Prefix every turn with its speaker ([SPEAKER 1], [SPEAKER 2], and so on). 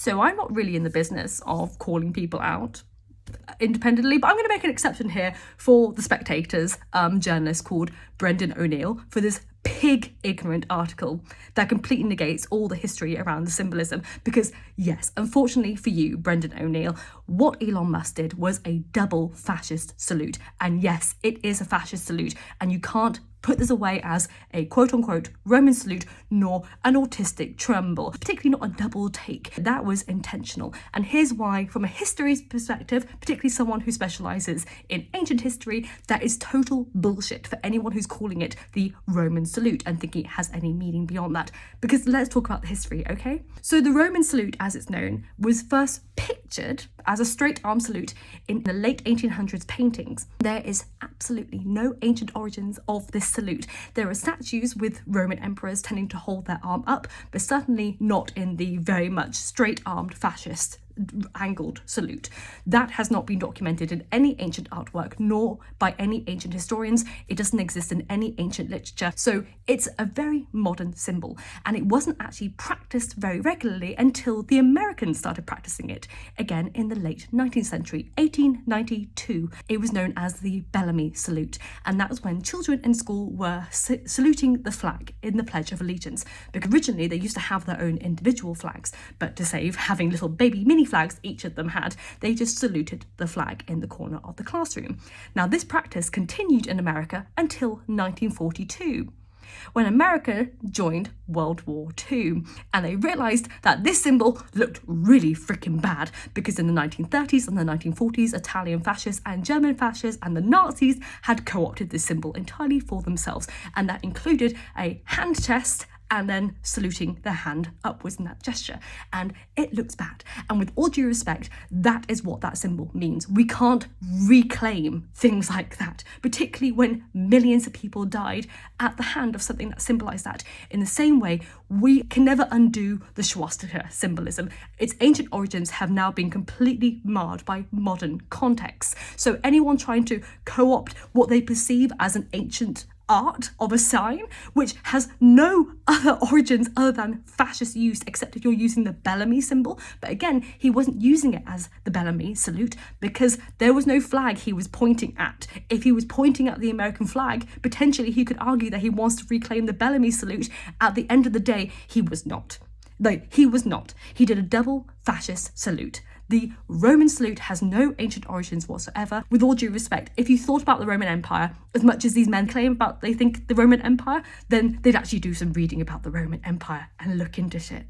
[SPEAKER 1] So I'm not really in the business of calling people out independently, but I'm going to make an exception here for the Spectator's journalist called Brendan O'Neill for this pig ignorant article that completely negates all the history around the symbolism. Because yes, unfortunately for you, Brendan O'Neill, what Elon Musk did was a double fascist salute. And yes, it is a fascist salute, and you can't put this away as a quote-unquote Roman salute nor an autistic tremble, particularly not a double take. That was intentional. And here's why, from a history perspective, particularly someone who specialises in ancient history, that is total bullshit for anyone who's calling it the Roman salute and thinking it has any meaning beyond that. Because let's talk about the history, okay? So the Roman salute, as it's known, was first pictured as a straight arm salute in the late 1800s paintings. There is absolutely no ancient origins of this salute. There are statues with Roman emperors tending to hold their arm up, but certainly not in the very much straight-armed fascist angled salute. That has not been documented in any ancient artwork, nor by any ancient historians. It doesn't exist in any ancient literature. So it's a very modern symbol, and it wasn't actually practiced very regularly until the Americans started practicing it, again in the late 19th century, 1892. It was known as the Bellamy salute, and that was when children in school were saluting the flag in the Pledge of Allegiance, because originally they used to have their own individual flags, but to save having little baby mini flags each of them had, they just saluted the flag in the corner of the classroom. Now, this practice continued in America until 1942, when America joined World War II, and they realised that this symbol looked really freaking bad, because in the 1930s and the 1940s, Italian fascists and German fascists and the Nazis had co-opted this symbol entirely for themselves, and that included a hand chest and then saluting their hand upwards in that gesture. And it looks bad. And with all due respect, that is what that symbol means. We can't reclaim things like that, particularly when millions of people died at the hand of something that symbolised that. In the same way, we can never undo the swastika symbolism. Its ancient origins have now been completely marred by modern contexts. So anyone trying to co-opt what they perceive as an ancient art of a sign, which has no other origins other than fascist use, except if you're using the Bellamy symbol. But again, he wasn't using it as the Bellamy salute because there was no flag he was pointing at. If he was pointing at the American flag, potentially he could argue that he wants to reclaim the Bellamy salute. At the end of the day, he was not. He was not. He did a double fascist salute. The Roman salute has no ancient origins whatsoever. With all due respect, if you thought about the Roman Empire as much as these men claim about they think the Roman Empire, then they'd actually do some reading about the Roman Empire and look into shit.